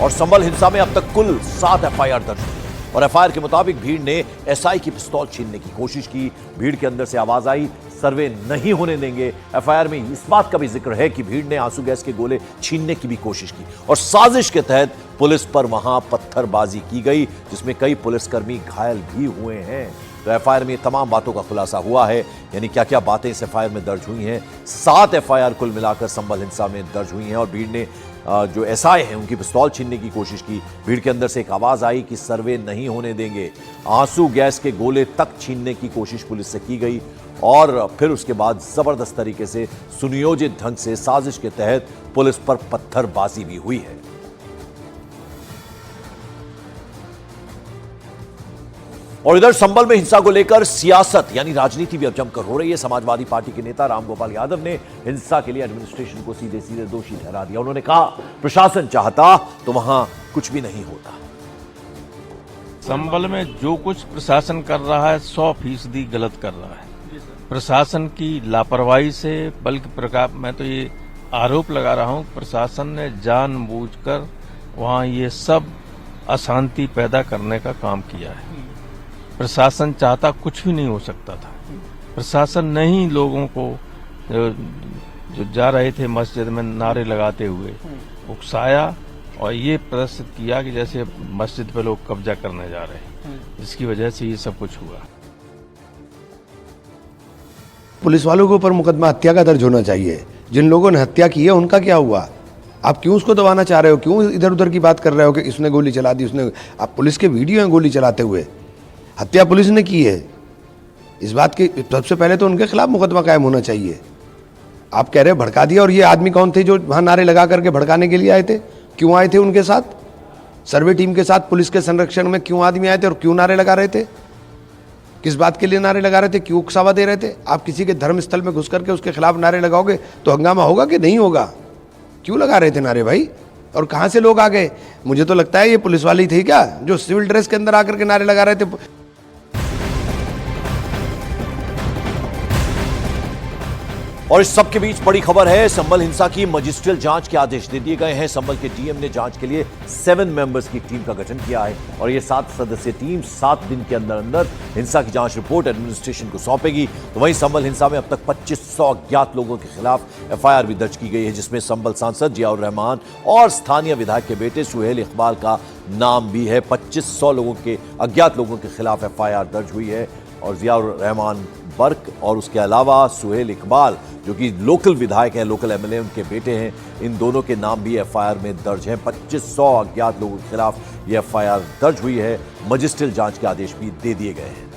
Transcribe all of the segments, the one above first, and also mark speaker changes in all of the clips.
Speaker 1: और संभल हिंसा में अब तक कुल 7 एफआईआर दर्ज हुई और एफआईआर के मुताबिक भीड़ ने एसआई की पिस्तौल छीनने की कोशिश की। भीड़ के अंदर से आवाज आई, सर्वे नहीं होने देंगे। एफआईआर में इस बात का भी जिक्र है कि भीड़ ने आंसू गैस के गोले छीनने की भी कोशिश की और साजिश के तहत पुलिस पर वहां पत्थरबाजी की गई, जिसमें कई पुलिसकर्मी घायल भी हुए हैं। तो एफआईआर में तमाम बातों का खुलासा हुआ है, यानी क्या क्या बातें इस एफआईआर में दर्ज हुई हैं। 7 एफआईआर कुल मिलाकर संभल हिंसा में दर्ज हुई हैं और भीड़ ने जो एसआई हैं उनकी पिस्तौल छीनने की कोशिश की। भीड़ के अंदर से एक आवाज आई कि सर्वे नहीं होने देंगे। आंसू गैस के गोले तक छीनने की कोशिश पुलिस से की गई और फिर उसके बाद जबरदस्त तरीके से सुनियोजित ढंग से साजिश के तहत पुलिस पर पत्थरबाजी भी हुई है। और इधर संभल में हिंसा को लेकर सियासत यानी राजनीति भी अब जमकर हो रही है। समाजवादी पार्टी के नेता रामगोपाल यादव ने हिंसा के लिए एडमिनिस्ट्रेशन को सीधे सीधे दोषी ठहरा दिया। उन्होंने कहा प्रशासन चाहता तो वहां कुछ भी नहीं होता।
Speaker 2: संभल में जो कुछ प्रशासन कर रहा है 100% गलत कर रहा है। प्रशासन की लापरवाही से, बल्कि मैं तो ये आरोप लगा रहा हूं, प्रशासन ने जानबूझकर वहां ये सब अशांति पैदा करने का काम किया है। प्रशासन चाहता कुछ भी नहीं हो सकता था। प्रशासन ने ही लोगों को जो जा रहे थे मस्जिद में नारे लगाते हुए उकसाया और ये प्रदर्शित किया कि जैसे मस्जिद पे लोग कब्जा करने जा रहे हैं, जिसकी वजह से ये सब कुछ हुआ।
Speaker 3: पुलिस वालों के ऊपर मुकदमा हत्या का दर्ज होना चाहिए। जिन लोगों ने हत्या की है उनका क्या हुआ? आप क्यों उसको दबाना चाह रहे हो? क्यों इधर उधर की बात कर रहे हो कि इसने गोली चला दी, उसने? आप पुलिस के वीडियो हैं गोली चलाते हुए। हत्या पुलिस ने की है। इस बात की सबसे पहले तो उनके खिलाफ मुकदमा कायम होना चाहिए। आप कह रहे हैं भड़का दिया, और ये आदमी कौन थे जो वहां नारे लगा करके भड़काने के लिए आए थे? क्यों आए थे उनके साथ? सर्वे टीम के साथ पुलिस के संरक्षण में क्यों आदमी आए थे और क्यों नारे लगा रहे थे? किस बात के लिए नारे लगा रहे थे? क्यों उकसावा दे रहे थे? आप किसी के धर्म स्थल में घुस करके उसके खिलाफ नारे लगाओगे तो हंगामा होगा कि नहीं होगा? क्यों लगा रहे थे नारे भाई? और कहां से लोग आ गए? मुझे तो लगता है ये पुलिस वाले ही थे क्या जो सिविल ड्रेस के अंदर आकर के नारे लगा रहे थे।
Speaker 1: और इस सब के बीच बड़ी खबर है, संभल हिंसा की मजिस्ट्रियल जांच के आदेश दे दिए गए हैं। संभल के डीएम ने जांच के लिए 7 मेंबर्स की टीम का गठन किया है और ये 7 सदस्यीय टीम 7 दिन के अंदर अंदर हिंसा की जांच रिपोर्ट एडमिनिस्ट्रेशन को सौंपेगी। तो वहीं संभल हिंसा में अब तक 2500 अज्ञात लोगों के खिलाफ एफआईआर भी दर्ज की गई है, जिसमें संभल सांसद जियाउर रहमान और स्थानीय विधायक के बेटे सुहेल इकबाल का नाम भी है। 2500 लोगों के अज्ञात लोगों के खिलाफ एफआईआर दर्ज हुई है और जियाउर रहमान बर्क और उसके अलावा सुहेल इकबाल जो कि लोकल विधायक हैं, लोकल एमएलए उनके बेटे हैं, इन दोनों के नाम भी एफआईआर में दर्ज हैं। 2500 अज्ञात लोगों के खिलाफ ये एफआईआर दर्ज हुई है। मजिस्ट्रियल जांच के आदेश भी दे दिए गए हैं।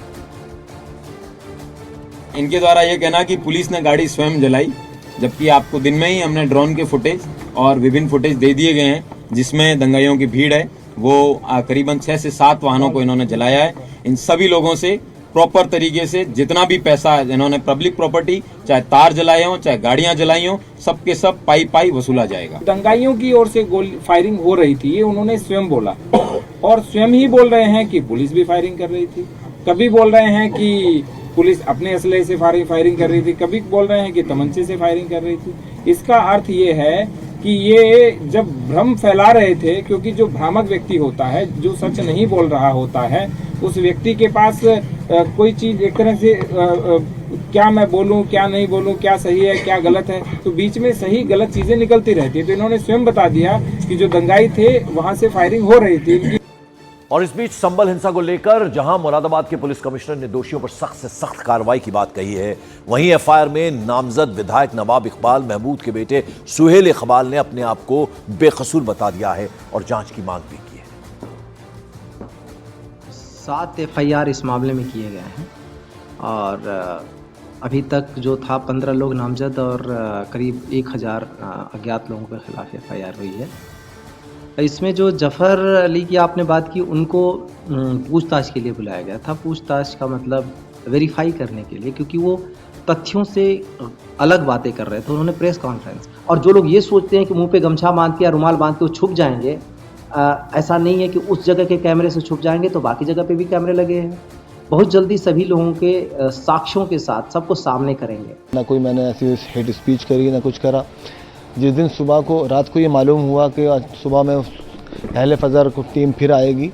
Speaker 4: इनके द्वारा ये कहना कि पुलिस ने गाड़ी स्वयं जलाई, जबकि आपको दिन में ही हमने ड्रोन के फुटेज और विभिन्न फुटेज दे दिए गए हैं जिसमें दंगाइयों की भीड़ है। वो करीबन 6 से 7 वाहनों को इन्होंने जलाया है। इन सभी लोगों से प्रॉपर तरीके से जितना भी पैसा इन्होंने पब्लिक प्रॉपर्टी, चाहे तार जलाए हों चाहे गाड़ियां जलाई हों, सबके सब पाई वसूला जाएगा।
Speaker 5: दंगाइयों की ओर से गोली फायरिंग हो रही थी, ये उन्होंने स्वयं बोला और स्वयं ही बोल रहे हैं कि पुलिस भी फायरिंग कर रही थी। कभी बोल रहे हैं कि पुलिस अपने असले से फायरिंग कर रही थी, कभी बोल रहे हैं कि तमंचे से फायरिंग कर रही थी। इसका अर्थ ये है कि ये जब भ्रम फैला रहे थे, क्योंकि जो भ्रामक व्यक्ति होता है, जो सच नहीं बोल रहा होता है, उस व्यक्ति के पास कोई चीज एक तरह से क्या मैं बोलूं, क्या नहीं बोलूं, क्या सही है, क्या गलत है, तो बीच में सही गलत चीजें निकलती रहती है। तो इन्होंने स्वयं बता दिया कि जो दंगाई थे वहां से फायरिंग हो रही थी।
Speaker 1: और इस बीच संभल हिंसा को लेकर जहां मुरादाबाद के पुलिस कमिश्नर ने दोषियों पर सख्त से सख्त कार्रवाई की बात कही है, वहीं एफआईआर में नामजद विधायक नवाब इकबाल महमूद के बेटे सुहेल इकबाल ने अपने आप को बेकसूर बता दिया है और जांच की मांग भी की है।
Speaker 6: 7 एफआईआर इस मामले में किए गए हैं और अभी तक जो था 15 लोग नामजद और करीब 1000 अज्ञात लोगों के खिलाफ एफआईआर हुई है। इसमें जो जफ़र अली की आपने बात की, उनको पूछताछ के लिए बुलाया गया था। पूछताछ का मतलब वेरीफाई करने के लिए, क्योंकि वो तथ्यों से अलग बातें कर रहे थे। उन्होंने प्रेस कॉन्फ्रेंस, और जो लोग ये सोचते हैं कि मुंह पे गमछा बांध के या रुमाल बांध के वो छुप जाएंगे, ऐसा नहीं है कि उस जगह के कैमरे से छुप जाएंगे तो बाकी जगह पे भी कैमरे लगे हैं। बहुत जल्दी सभी लोगों के साक्ष्यों के साथ सबको सामने करेंगे।
Speaker 7: ना कोई मैंने ऐसी हेट स्पीच करी, ना कुछ करा। जिस दिन सुबह को, रात को ये मालूम हुआ कि आज सुबह में अहले फजर को टीम फिर आएगी।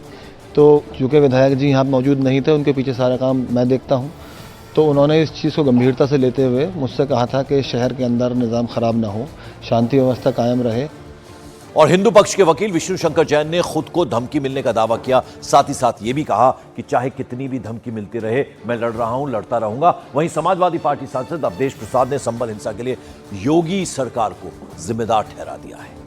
Speaker 7: तो चूँकि विधायक जी यहाँ मौजूद नहीं थे, उनके पीछे सारा काम मैं देखता हूँ, तो उन्होंने इस चीज़ को गंभीरता से लेते हुए मुझसे कहा था कि शहर के अंदर निज़ाम ख़राब ना हो, शांति व्यवस्था कायम रहे।
Speaker 1: और हिंदू पक्ष के वकील विष्णु शंकर जैन ने खुद को धमकी मिलने का दावा किया। साथ ही साथ ये भी कहा कि चाहे कितनी भी धमकी मिलती रहे, मैं लड़ रहा हूं, लड़ता रहूंगा। वहीं समाजवादी पार्टी सांसद अवधेश प्रसाद ने संभल हिंसा के लिए योगी सरकार को जिम्मेदार ठहरा दिया है।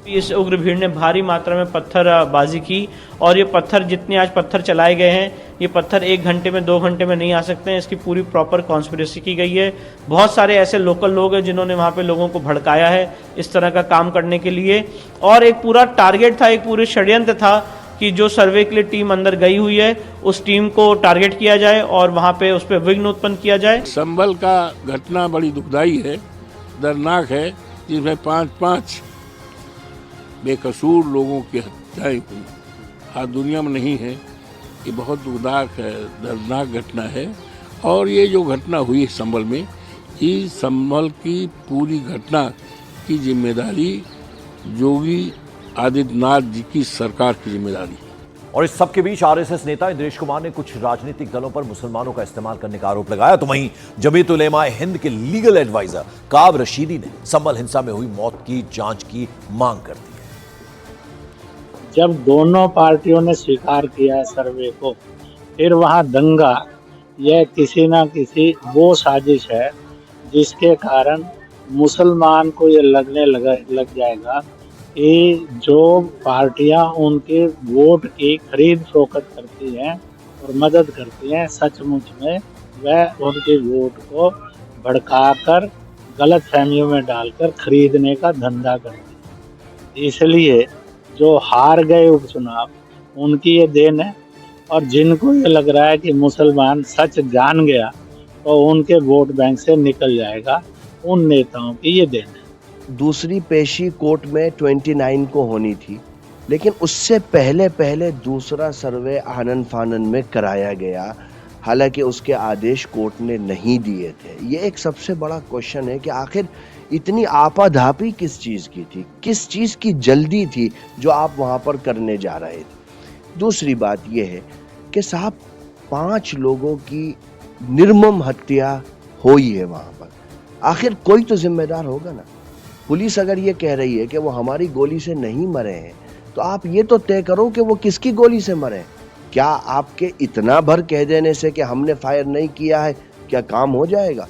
Speaker 8: इस उग्र भीड़ ने भारी मात्रा में पत्थरबाजी की और ये पत्थर, जितने आज पत्थर चलाए गए हैं, ये पत्थर 1 घंटे में 2 घंटे में नहीं आ सकते हैं। इसकी पूरी प्रॉपर कॉन्स्पिरेसी की गई है। बहुत सारे ऐसे लोकल लोग हैं जिन्होंने वहाँ पे लोगों को भड़काया है इस तरह का काम करने के लिए, और एक पूरा टारगेट था, एक पूरे षड्यंत्र था कि जो सर्वे के लिए टीम अंदर गई हुई है उस टीम को टारगेट किया जाए और वहाँ पे उस पर विघ्न उत्पन्न किया जाए।
Speaker 9: संभल का घटना बड़ी दुखदाई है, दर्दनाक है, जिसमें 5 बेकसूर लोगों की हत्याएं हुई। आज दुनिया में नहीं है, ये बहुत दुखदायक है, दर्दनाक घटना है। और ये जो घटना हुई संभल में, इस संभल की पूरी घटना की जिम्मेदारी योगी आदित्यनाथ जी की सरकार की जिम्मेदारी है।
Speaker 1: और इस सबके बीच आरएसएस नेता इंद्रेश कुमार ने कुछ राजनीतिक दलों पर मुसलमानों का इस्तेमाल करने का आरोप लगाया। तो वहीं जमीयत उलेमा हिंद के लीगल एडवाइजर काब रशीदी ने संभल हिंसा में हुई मौत की जांच की मांग कर दी।
Speaker 10: जब दोनों पार्टियों ने स्वीकार किया सर्वे को, फिर वहां दंगा, यह किसी ना किसी वो साजिश है जिसके कारण मुसलमान को ये लगने लग जाएगा कि जो पार्टियां उनके वोट की खरीद फरोख्त करती हैं और मदद करती हैं, सचमुच में वह उनके वोट को भड़काकर गलत फहमियों में डालकर खरीदने का धंधा करती है। इसलिए जो हार गए उपचुनाव, उनकी ये देन है, और जिनको ये लग रहा है कि मुसलमान सच जान गया तो उनके वोट बैंक से निकल जाएगा, उन नेताओं की ये देन है।
Speaker 11: दूसरी पेशी कोर्ट में 29 को होनी थी, लेकिन उससे पहले दूसरा सर्वे आनन फानन में कराया गया, हालांकि उसके आदेश कोर्ट ने नहीं दिए थे। ये एक सबसे बड़ा क्वेश्चन है कि आखिर इतनी आपाधापी किस चीज़ की थी, किस चीज़ की जल्दी थी जो आप वहाँ पर करने जा रहे थे। दूसरी बात यह है कि साहब 5 लोगों की निर्मम हत्या हुई है वहाँ पर, आखिर कोई तो जिम्मेदार होगा ना। पुलिस अगर ये कह रही है कि वो हमारी गोली से नहीं मरे हैं, तो आप ये तो तय करो कि वो किसकी गोली से मरे। क्या आपके इतना भर कह देने से कि हमने फायर नहीं किया है, क्या काम हो जाएगा?